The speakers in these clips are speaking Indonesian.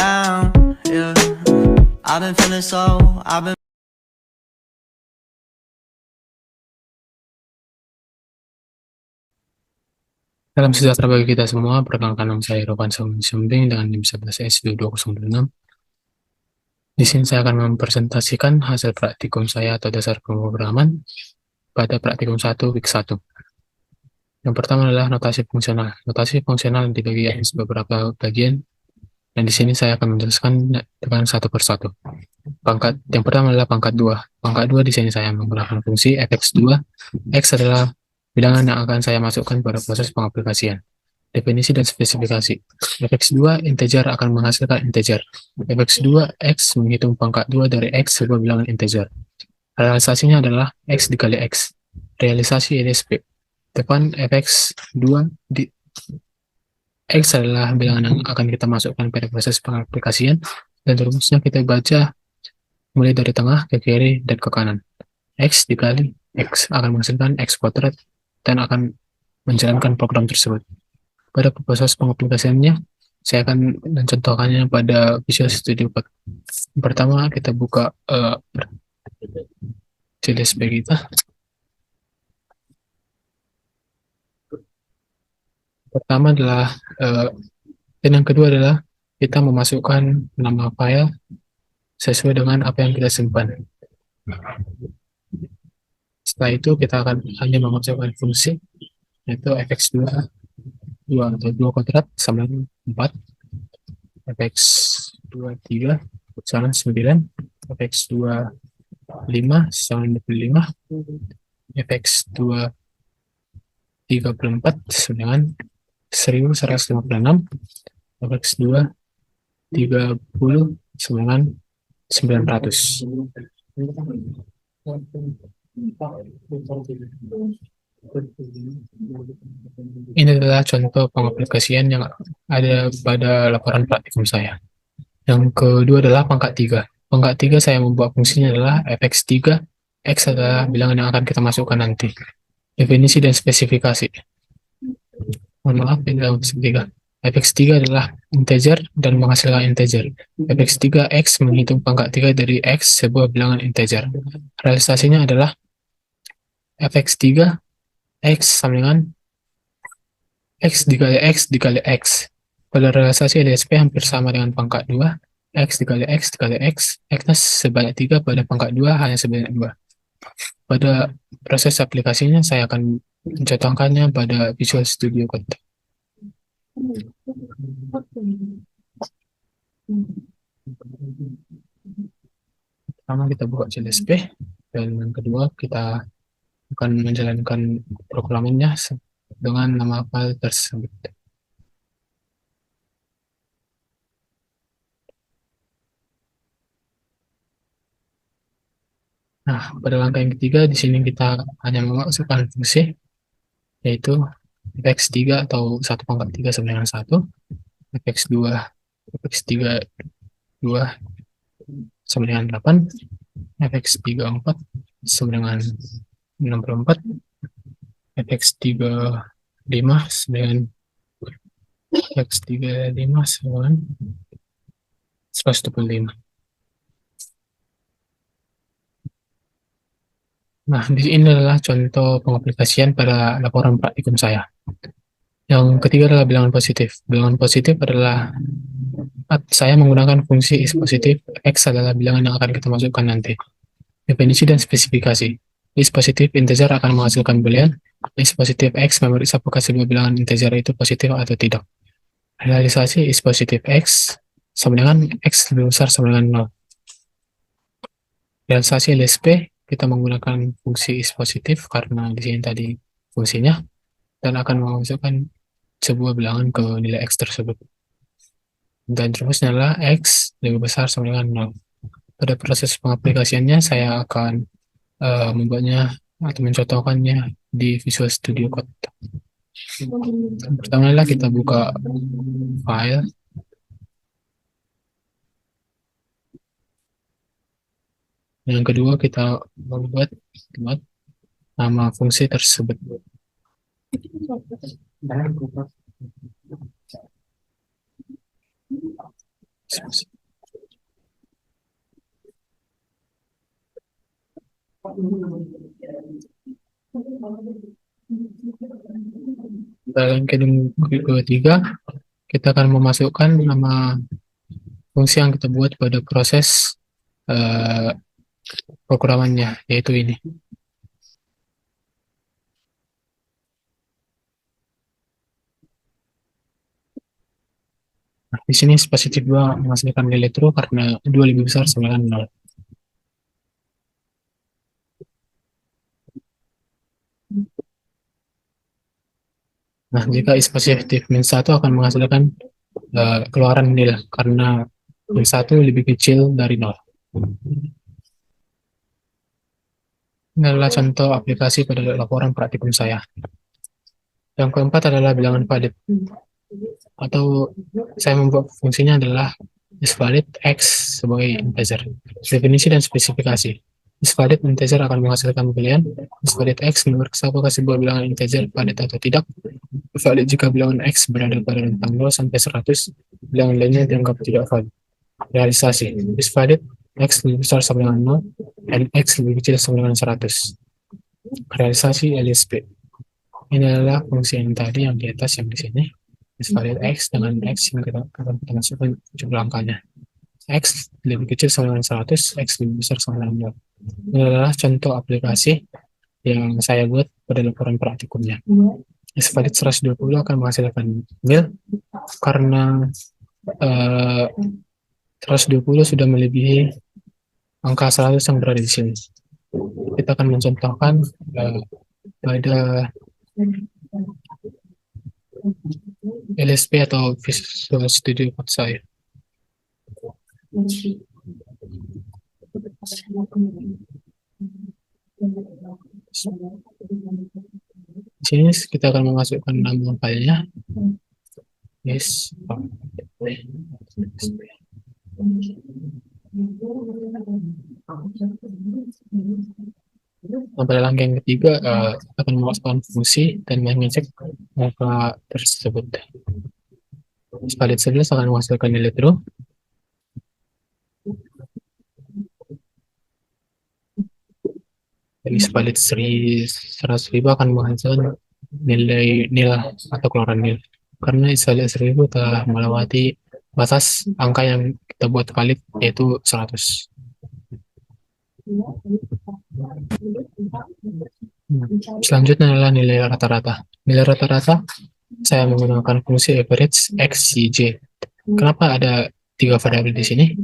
down, yeah. I've been feeling so, I've been. Salam sejahtera bagi kita semua. Perkenalkan nama saya Rovan Sumbing dengan NIM 11S2206. Di sini saya akan mempresentasikan hasil praktikum saya atau dasar pemrograman pada praktikum 1 week 1. Yang pertama adalah notasi fungsional. Notasi fungsional dibagi atas beberapa bagian dan di sini saya akan menjelaskan dengan satu persatu. Yang pertama adalah pangkat 2. Pangkat 2 di sini saya menggunakan fungsi fx2. X adalah bilangan yang akan saya masukkan pada proses pengaplikasian. Definisi dan spesifikasi. Fx2 integer akan menghasilkan integer. Fx2 X menghitung pangkat 2 dari X sebuah bilangan integer. Realisasinya adalah X dikali X. Realisasi LSP. Depan fx2 di X adalah bilangan yang akan kita masukkan pada proses pengaplikasian dan rumusnya kita baca mulai dari tengah ke kiri dan ke kanan. X dikali X akan menghasilkan X kuadrat dan akan menjalankan program tersebut. Pada proses pengaplikasiannya, saya akan mencontohkannya pada Visual Studio Code. Pertama, kita buka CDSP kita. Pertama adalah, dan yang kedua adalah kita memasukkan nama file sesuai dengan apa yang kita simpan. Setelah itu, kita akan hanya memasukkan fungsi, yaitu fx2 atau 2 kuadrat sama dengan 4, fx2 3 sama 9, fx2 5 sama 25, fx2 34 sama dengan 1156, fx2 30 sama dengan 900. Ini adalah contoh pengaplikasian yang ada pada laporan praktikum saya. Yang kedua adalah pangkat 3. Pangkat 3 saya membuat fungsinya adalah fx3. X adalah bilangan yang akan kita masukkan nanti. Definisi dan spesifikasi. Mohon maaf, ini adalah fx3. fx3 adalah integer dan menghasilkan integer. fx3 X menghitung pangkat 3 dari X sebuah bilangan integer. Realisasinya adalah fx3 X sama dengan X dikali X dikali X. Pada realisasi LSP hampir sama dengan pangkat 2. X dikali X dikali X. X sebanyak 3 pada pangkat 2 hanya sebanyak 2. Pada proses aplikasinya saya akan mencontohkannya pada Visual Studio Code. Pertama kita buka CLSP dan yang kedua kita akan menjalankan programnya dengan nama file tersebut. Nah, pada langkah yang ketiga di sini kita hanya memasukkan fungsi yaitu fx3 atau 1 pangkat 3 sama dengan 1, fx2 fx3 2 sama dengan 8, fx3 4 sama dengan 64, fx3 5 sama dengan fx3 5 sama dengan 125. Nah, di sini adalah contoh pengaplikasian pada laporan praktikum saya. Yang ketiga adalah bilangan positif. Bilangan positif adalah saya menggunakan fungsi is positif. X adalah bilangan yang akan kita masukkan nanti. Definisi dan spesifikasi. Is positif integer akan menghasilkan boolean. Is positif X memeriksa apakah sebuah bilangan integer itu positif atau tidak. Realisasi is positif X sama dengan X lebih besar sama dengan 0. Realisasi LSP kita menggunakan fungsi is positif karena di sini tadi fungsinya dan akan memasukkan sebuah bilangan ke nilai X tersebut. Dan terusnya adalah X lebih besar sama dengan 0. Pada proses pengaplikasiannya saya akan membuatnya atau mencontohkannya di Visual Studio Code. Pertama adalah kita buka file. Yang kedua kita membuat nama fungsi tersebut. Dalam ketiga, kita akan memasukkan nama fungsi yang kita buat pada proses eh, programannya, yaitu ini. Nah, di sini spesifik 2 menghasilkan nilai true karena 2 lebih besar sama dengan 0. Nah, jika is positif min 1 akan menghasilkan keluaran nil karena min 1 lebih kecil dari 0. Ini adalah contoh aplikasi pada laporan praktikum saya. Yang keempat adalah bilangan valid. Atau saya membuat fungsinya adalah isValid X sebagai integer. Definisi dan spesifikasi. IsValid integer akan menghasilkan pilihan. IsValid X memeriksa apakah sebuah bilangan integer valid atau tidak. Valid jika bilangan X berada pada rentang 0 sampai 100, bilangan lainnya dianggap tidak valid. Realisasi. IsValid X lebih besar sama dengan 0 dan X lebih kecil sama dengan 100. Realisasi LSP. Ini adalah fungsi yang tadi yang di atas yang di sini. IsValid X dengan X yang akan kita masukkan jumlah angkanya. X lebih kecil sama dengan 100, X lebih besar sama dengan 0. Ini adalah contoh aplikasi yang saya buat pada laporan praktikumnya. Isvalid 120 akan menghasilkan nil karena 120 sudah melebihi angka 100 yang berada di sini. Kita akan mencontohkan pada LSP atau Visual Studio Code saya. Di sini kita akan memasukkan nama filenya. Yes. Nah, pada langkah yang ketiga, kita akan memasukkan fungsi dan mengecek angka tersebut. Valid 11 akan menghasilkan nilai true. Dan valid 100.000 akan menghasilkan nilai nil atau keluaran nil. Karena valid 1000 telah melewati batas angka yang kita buat valid, yaitu 100. Selanjutnya adalah nilai rata-rata. Nilai rata-rata saya menggunakan fungsi average XYZ. Kenapa ada 3 variabel di sini?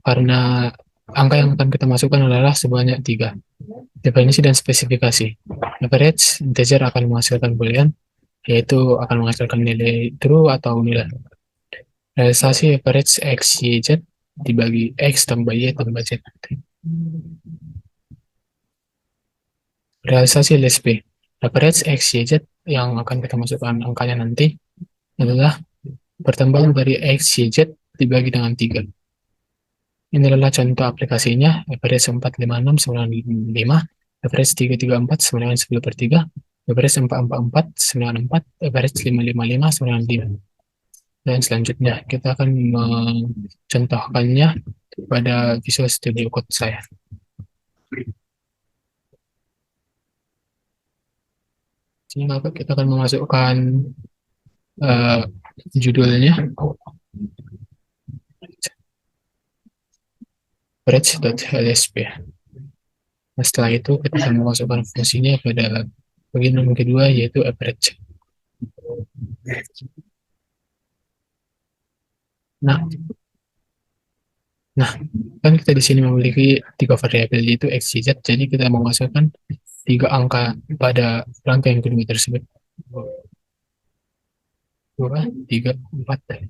Karena angka yang akan kita masukkan adalah sebanyak 3. Definisi dan spesifikasi. Average integer akan menghasilkan boolean, yaitu akan menghasilkan nilai true atau nilai. Realisasi average X, Y, Z dibagi X tambah Y tambah Z. Realisasi LSP. Average X, Y, Z yang akan kita masukkan angkanya nanti adalah pertambahan dari X, Y, Z dibagi dengan 3. Ini adalah contoh aplikasinya. Average 456 sama dengan 5. Average 334 sama dengan 10/3. Average 444 sama dengan 4. Average 555 sama dengan 5. Dan selanjutnya kita akan mencontohkannya pada Visual Studio Code saya. Sini kita akan memasukkan judulnya average.lsp. Nah, setelah itu kita akan memasukkan fungsinya pada bagian yang kedua, yaitu average. Nah, kan kita di sini memiliki 3 variabel, yaitu X, Y, Z. Jadi kita memasukkan 3 angka pada rangka yang kedua tersebut. 2, 3, 4.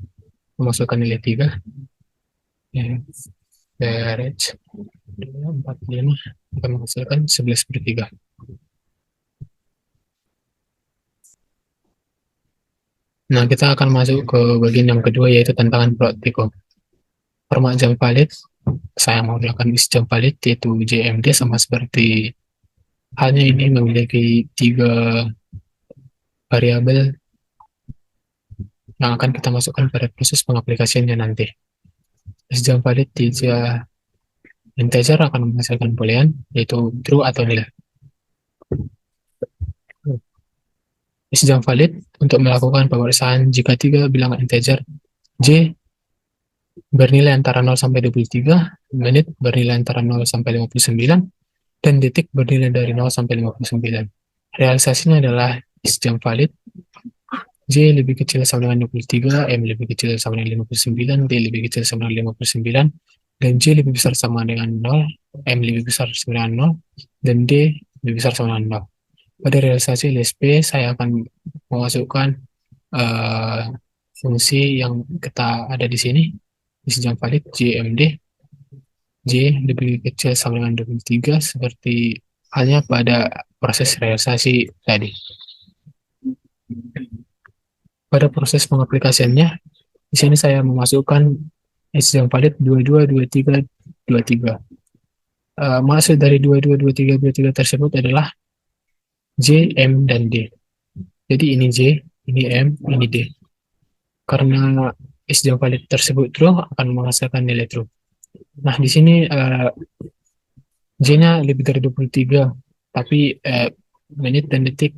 Memasukkan nilai 3. Average 2, 4, 5 akan menghasilkan 11/3. Nah, kita akan masuk ke bagian yang kedua, yaitu tantangan praktikum. Format jam valid, saya menggunakan is jam valid, yaitu JMD, sama seperti halnya ini memiliki 3 variabel yang akan kita masukkan pada proses pengaplikasiannya nanti. Sejam valid tiga integer akan menghasilkan boolean, yaitu true atau nil. Sejam valid untuk melakukan pemeriksaan jika tiga bilangan integer J bernilai antara 0 sampai 23, menit bernilai antara 0 sampai 59, dan detik bernilai dari 0 sampai 59. Realisasinya adalah sejam valid J lebih kecil sama dengan 23, M lebih kecil sama dengan 59, D lebih kecil sama dengan 59, dan J lebih besar sama dengan 0, M lebih besar sama dengan 0, dan D lebih besar sama dengan 0. Pada realisasi LSP, saya akan memasukkan eh, fungsi yang kita ada di sini, di sejam valid JMD, J lebih kecil sama dengan 23, seperti halnya pada proses realisasi tadi. Pada proses pengaplikasiannya, di sini saya memasukkan sejam valid 22, 23, 23. Maksud dari 22, 23, 23 tersebut adalah J, M, dan D. Jadi ini J, ini M, ini D. Karena sejam valid tersebut true akan menghasilkan nilai true. Nah, di sini J-nya lebih dari 23, tapi menit dan detik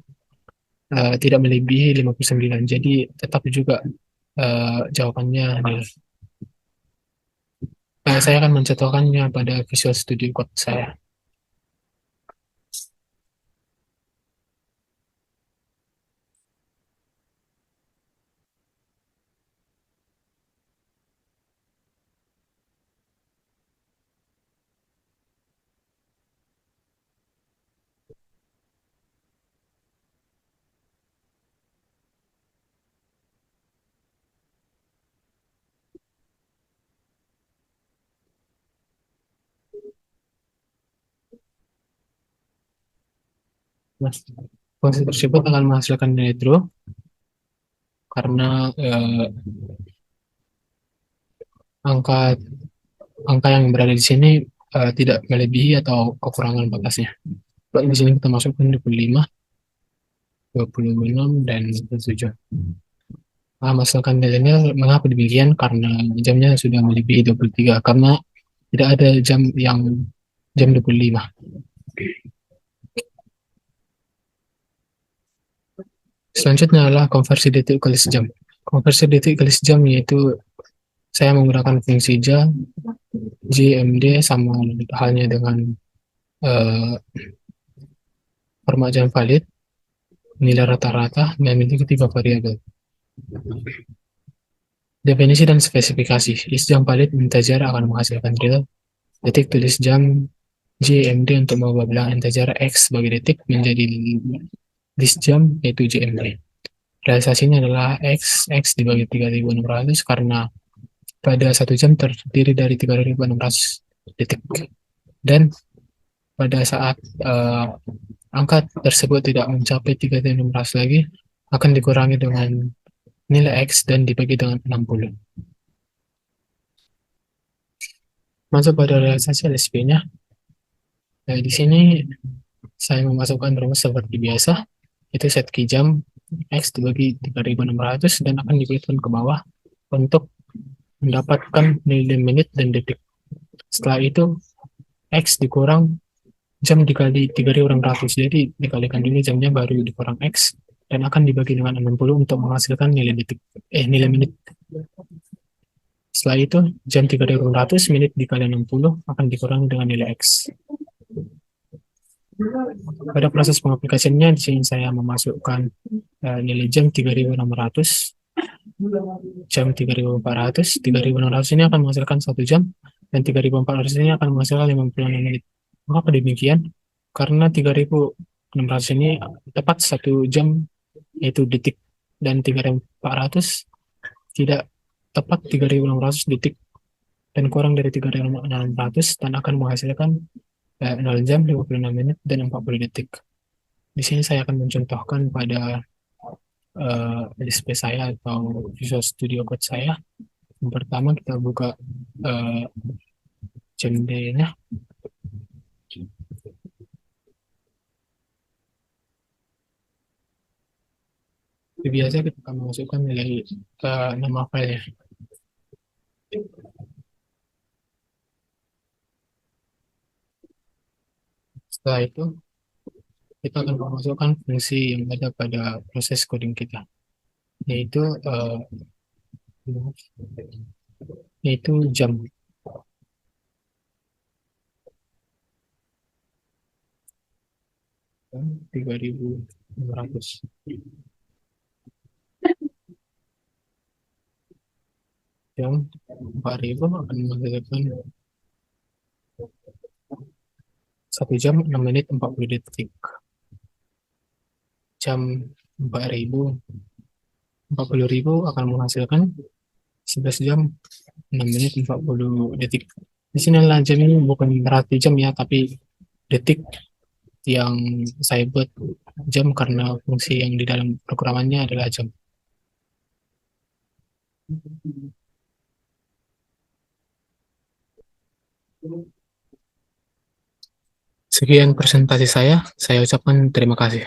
tidak melebihi 59. Jadi tetap juga jawabannya nil. Saya akan mencontohkannya pada Visual Studio Code saya. Nah, fungsi tersebut akan menghasilkan nilai true karena angka angka yang berada di sini tidak melebihi atau kekurangan batasnya. Di sini kita masukkan 25, 26, dan 27. Masalkan nilainya mengapa demikian? Karena jamnya sudah melebihi 23. Karena tidak ada jam yang jam 25. Selanjutnya adalah konversi detik kali sejam. Konversi detik kali sejam yaitu saya menggunakan fungsi JMD sama halnya dengan eh, format jam valid, nilai rata-rata, dan memiliki tiga variabel. Definisi dan spesifikasi. Jam valid integer akan menghasilkan real. Detik tulis jam JMD untuk mengubah bilangan integer X sebagai detik menjadi list jam, yaitu JMD. Realisasinya adalah X dibagi 3600 karena pada satu jam terdiri dari 3600 detik. Dan pada saat angka tersebut tidak mencapai 3600 lagi, akan dikurangi dengan nilai X dan dibagi dengan 60. Masuk pada realisasi LSP-nya. Di sini saya memasukkan rumus seperti biasa, itu set key jam X dibagi 3600 dan akan diberikan ke bawah untuk mendapatkan nilai menit dan detik. Setelah itu, X dikurang jam dikali 3600, jadi dikalikan dulu jamnya baru dikurang X dan akan dibagi dengan 60 untuk menghasilkan nilai detik, nilai menit. Setelah itu, jam 3600 menit dikali 60 akan dikurangi dengan nilai X. Pada proses pengaplikasiannya, di sini saya memasukkan nilai jam 3600, jam 3400, 3600 ini akan menghasilkan 1 jam, dan 3400 ini akan menghasilkan 56 menit. Mengapa demikian? Karena 3600 ini tepat 1 jam, yaitu detik, dan 3400 tidak tepat 3600 detik, dan kurang dari 3600 dan akan menghasilkan 0 jam, 56 menit, dan 40 detik. Di sini saya akan mencontohkan pada LSP saya atau Visual Studio Code saya. Yang pertama kita buka jam-nya. Biasa kita akan masukkan nilai nama filenya. Setelah itu, kita akan memasukkan fungsi yang ada pada proses coding kita, yaitu eh, yaitu jam. 3.600 jam 4.000 akan menghasilkan 1 jam 6 menit 40 detik. Jam 40.000 akan menghasilkan 11 jam 6 menit 40 detik. Di sini adalah jam ini bukan berarti jam ya, tapi detik yang saya buat jam karena fungsi yang di dalam programannya adalah jam. Sekian presentasi saya ucapkan terima kasih.